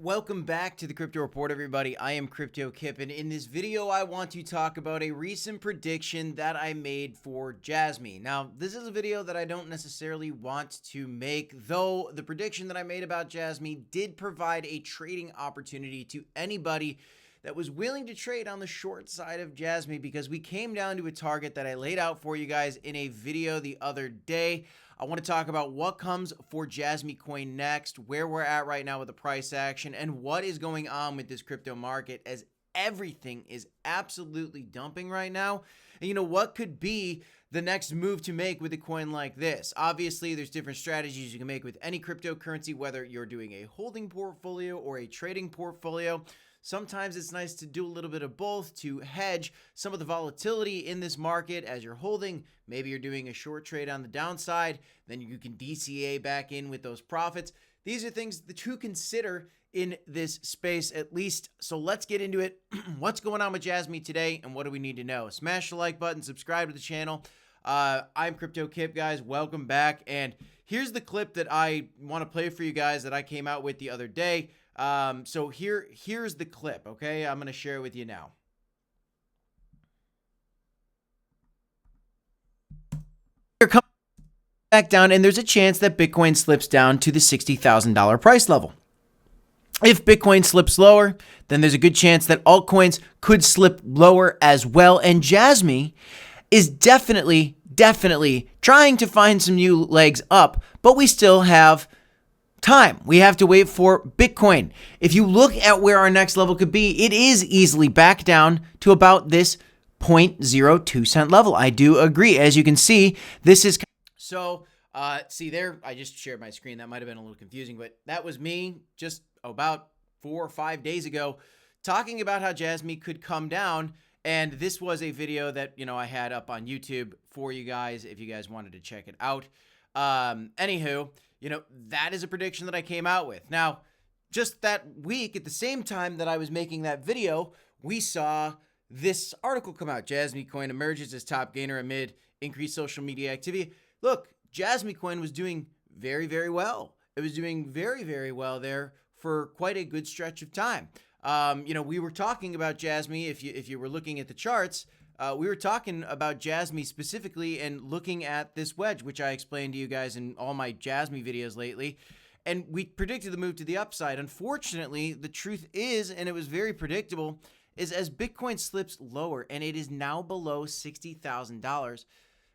Welcome back to the Crypto Report, everybody. I am Crypto Kip, and in this video, I want to talk about a recent prediction that I made for Jasmy. Now, this is a video that I don't necessarily want to make, though the prediction that I made about Jasmy did provide a trading opportunity to anybody that was willing to trade on the short side of Jasmy, because we came down to a target that I laid out for you guys in a video the other day. I want to talk about what comes for Jasmy coin next, where we're at right now with the price action, and what is going on with this crypto market as everything is absolutely dumping right now. And you know, what could be the next move to make with a coin like this? Obviously, there's different strategies you can make with any cryptocurrency, whether you're doing a holding portfolio or a trading portfolio. Sometimes it's nice to do a little bit of both to hedge some of the volatility in this market as you're holding. Maybe you're doing a short trade on the downside, then you can DCA back in with those profits. These are things to consider in this space at least. So let's get into it. What's going on with Jasmy today and what do we need to know? Smash the like button, subscribe to the channel. I'm Crypto Kip, guys. Welcome back. And here's the clip that I want to play for you guys that I came out with the other day. So here's the clip, okay? I'm going to share it with you now. You're coming back down, and there's a chance that Bitcoin slips down to the $60,000 price level. If Bitcoin slips lower, then there's a good chance that altcoins could slip lower as well. And Jasmy is definitely trying to find some new legs up, but we still have time. We have to wait for Bitcoin. If you look at where our next level could be, it is easily back down to about this 0.02 cent level. I do agree. As you can see, this is so see there, I just shared my screen. That might have been a little confusing, but that was me just about 4 or 5 days ago talking about how Jasmy could come down. And this was a video that, you know, I had up on YouTube for you guys if you guys wanted to check it out. Anywho, you know, that is a prediction that I came out with. Now, just that week, at the same time that I was making that video, we saw this article come out. Jasmy coin emerges as top gainer amid increased social media activity. Look, Jasmy coin was doing very well. It was doing very well there for quite a good stretch of time. You know, we were talking about Jasmy, if you were looking at the charts, we were talking about Jasmy specifically and looking at this wedge, which I explained to you guys in all my Jasmy videos lately. And we predicted the move to the upside. Unfortunately, the truth is, and it was very predictable, is as Bitcoin slips lower and it is now below $60,000,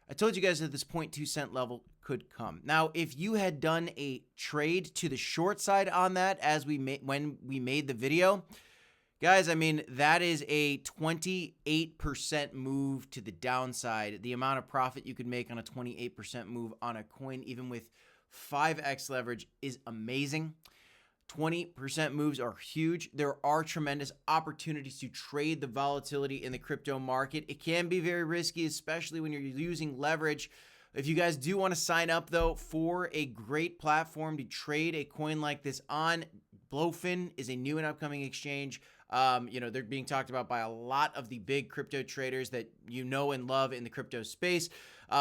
I told you guys that this 0.2 cent level could come. Now, if you had done a trade to the short side on that as when we made the video, guys, I mean, that is a 28% move to the downside. The amount of profit you could make on a 28% move on a coin, even with 5x leverage, is amazing. 20% moves are huge. There are tremendous opportunities to trade the volatility in the crypto market. It can be very risky, especially when you're using leverage. If you guys do want to sign up, though, for a great platform to trade a coin like this on, Blowfin is a new and upcoming exchange. You know, they're being talked about by a lot of the big crypto traders that you know and love in the crypto space.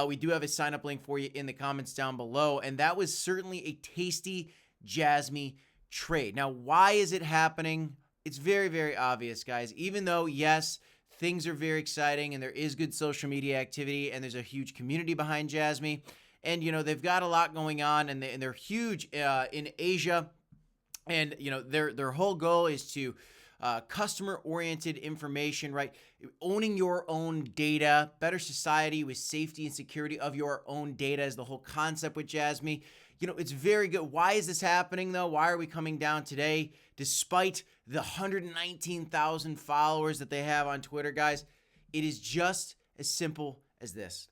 We do have a sign up link for you in the comments down below. And that was certainly a tasty Jasmy trade. Now, why is it happening? It's very obvious, guys. Even though, yes, things are very exciting and there is good social media activity and there's a huge community behind Jasmy. And, you know, they've got a lot going on and they're huge in Asia. And, you know, their whole goal is to customer-oriented information, right? Owning your own data, better society with safety and security of your own data is the whole concept with Jasmy. You know, it's very good. Why is this happening, though? Why are we coming down today despite the 119,000 followers that they have on Twitter, guys? It is just as simple as this.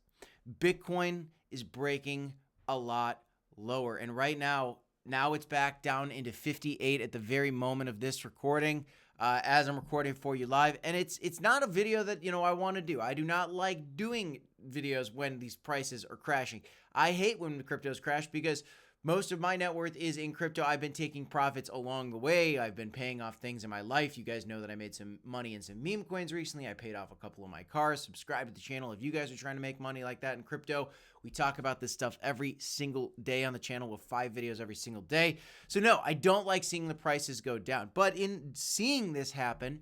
Bitcoin is breaking a lot lower. And right now it's back down into 58 at the very moment of this recording. As I'm recording for you live. And it's not a video that, you know, I want to do. I do not like doing videos when these prices are crashing. I hate when the cryptos crash because Most of my net worth is in crypto. I've been taking profits along the way. I've been paying off things in my life. You guys know that I made some money in some meme coins recently. I paid off a couple of my cars. Subscribe to the channel if you guys are trying to make money like that in crypto. We talk about this stuff every single day on the channel with 5 videos every single day. So no, I don't like seeing the prices go down. But in seeing this happen,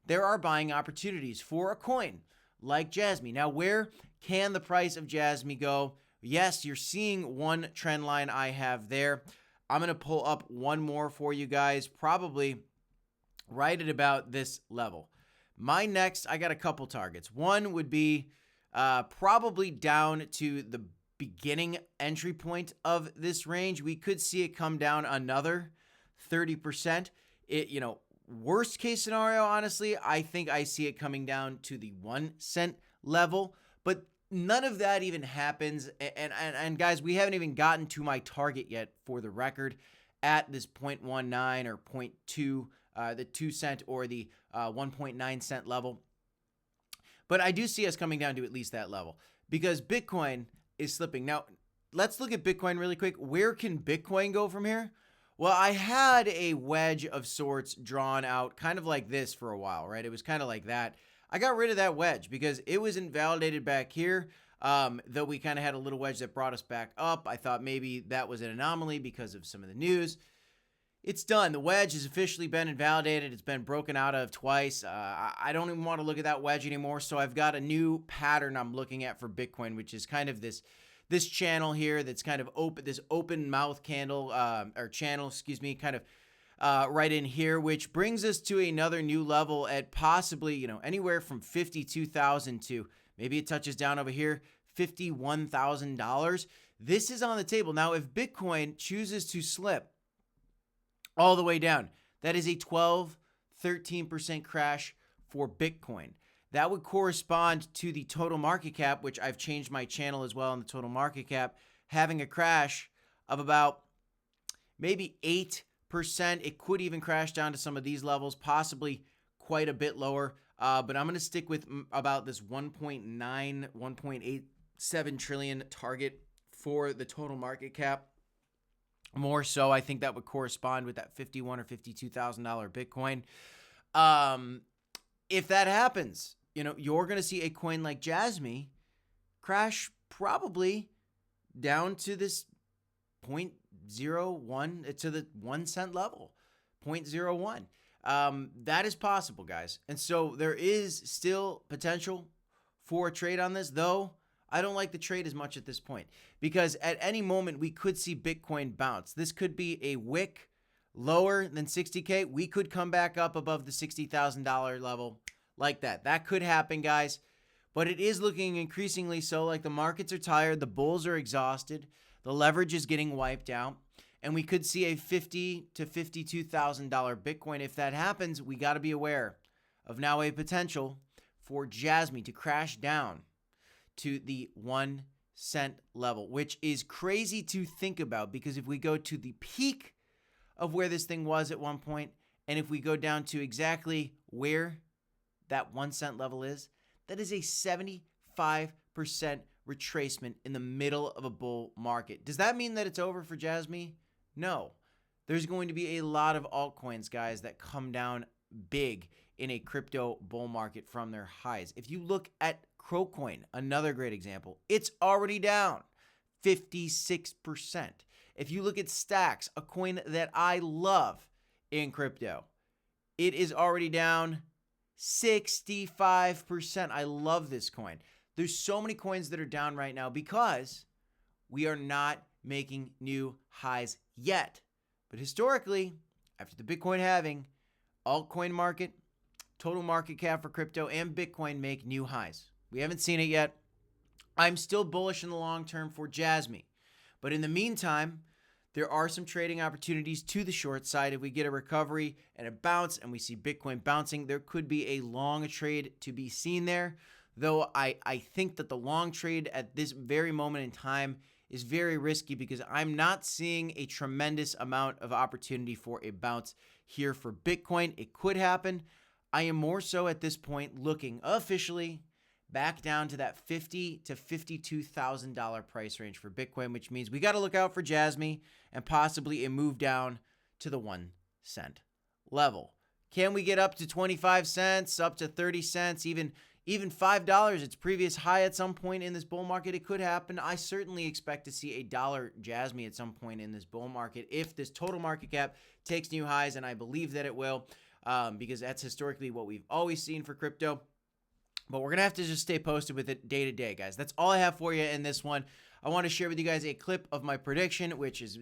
there are buying opportunities for a coin like Jasmy. Now, where can the price of Jasmy go? Yes, you're seeing one trend line I have there. I'm going to pull up one more for you guys, probably right at about this level. My next, I got a couple targets. One would be probably down to the beginning entry point of this range. We could see it come down another 30%. Worst case scenario, honestly, I think I see it coming down to the 1 cent level, but none of that even happens. And guys, we haven't even gotten to my target yet for the record at this 0.19 or 0.2, the 2 cent or the 1.9 cent level. But I do see us coming down to at least that level because Bitcoin is slipping. Now, let's look at Bitcoin really quick. Where can Bitcoin go from here? Well, I had a wedge of sorts drawn out kind of like this for a while, right? It was kind of like that. I got rid of that wedge because it was invalidated back here, though we kind of had a little wedge that brought us back up. I thought maybe that was an anomaly because of some of the news. It's done. The wedge has officially been invalidated. It's been broken out of twice. I don't even want to look at that wedge anymore, so I've got a new pattern I'm looking at for Bitcoin, which is kind of this channel here that's kind of open, this open mouth candle, or channel, kind of right in here, which brings us to another new level at possibly, anywhere from 52,000 to maybe it touches down over here, $51,000. This is on the table. Now, if Bitcoin chooses to slip all the way down, that is a 13% crash for Bitcoin. That would correspond to the total market cap, which I've changed my channel as well on the total market cap, having a crash of about maybe 8%. It could even crash down to some of these levels, possibly quite a bit lower. But I'm going to stick with about this 1.87 trillion target for the total market cap. More so, I think that would correspond with that $51,000 or $52,000 Bitcoin. If that happens, you're going to see a coin like Jasmy crash probably down to this 0.01 to the 1 cent level, 0.01. That is possible, guys. And so there is still potential for a trade on this, though I don't like the trade as much at this point because at any moment we could see Bitcoin bounce. This could be a wick lower than 60K. We could come back up above the $60,000 level like that. That could happen, guys. But it is looking increasingly so like the markets are tired, the bulls are exhausted, the leverage is getting wiped out, and we could see a $50,000 to $52,000 Bitcoin. If that happens, we got to be aware of now a potential for Jasmy to crash down to the 1 cent level, which is crazy to think about because if we go to the peak of where this thing was at one point, and if we go down to exactly where that 1 cent level is, that is a 75% retracement in the middle of a bull market. Does that mean that it's over for Jasmy? No. There's going to be a lot of altcoins, guys, that come down big in a crypto bull market from their highs. If you look at Crocoin, another great example, it's already down 56%. If you look at Stacks, a coin that I love in crypto, it is already down 65%. I love this coin. There's so many coins that are down right now because we are not making new highs yet. But historically, after the Bitcoin halving, altcoin market, total market cap for crypto, and Bitcoin make new highs. We haven't seen it yet. I'm still bullish in the long term for Jasmy. But in the meantime, there are some trading opportunities to the short side. If we get a recovery and a bounce and we see Bitcoin bouncing, there could be a long trade to be seen there. Though I think that the long trade at this very moment in time is very risky because I'm not seeing a tremendous amount of opportunity for a bounce here for Bitcoin. It could happen. I am more so at this point looking officially back down to that $50,000 to $52,000 price range for Bitcoin, which means we got to look out for Jasmy and possibly a move down to the 1 cent level. Can we get up to 25 cents, up to 30 cents, even $5, its previous high at some point in this bull market? It could happen. I certainly expect to see $1 Jasmy at some point in this bull market if this total market cap takes new highs, and I believe that it will, because that's historically what we've always seen for crypto. But we're going to have to just stay posted with it day to day, guys. That's all I have for you in this one. I want to share with you guys a clip of my prediction, which is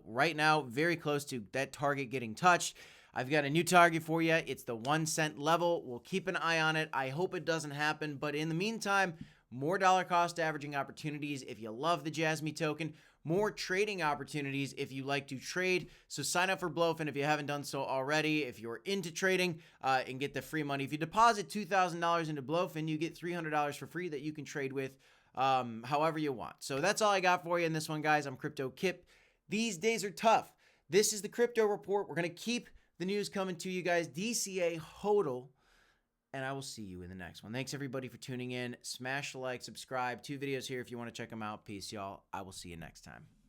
right now, very close to that target getting touched. I've got a new target for you. It's the 1 cent level. We'll keep an eye on it. I hope it doesn't happen. But in the meantime, more dollar cost averaging opportunities if you love the Jasmy token, more trading opportunities if you like to trade. So sign up for Blowfin if you haven't done so already. If you're into trading and get the free money. If you deposit $2,000 into Blowfin, you get $300 for free that you can trade with however you want. So that's all I got for you in this one, guys. I'm Crypto Kip. These days are tough. This is the Crypto Report. We're going to keep the news coming to you guys. DCA HODL. And I will see you in the next one. Thanks, everybody, for tuning in. Smash the like, subscribe. 2 videos here if you want to check them out. Peace, y'all. I will see you next time.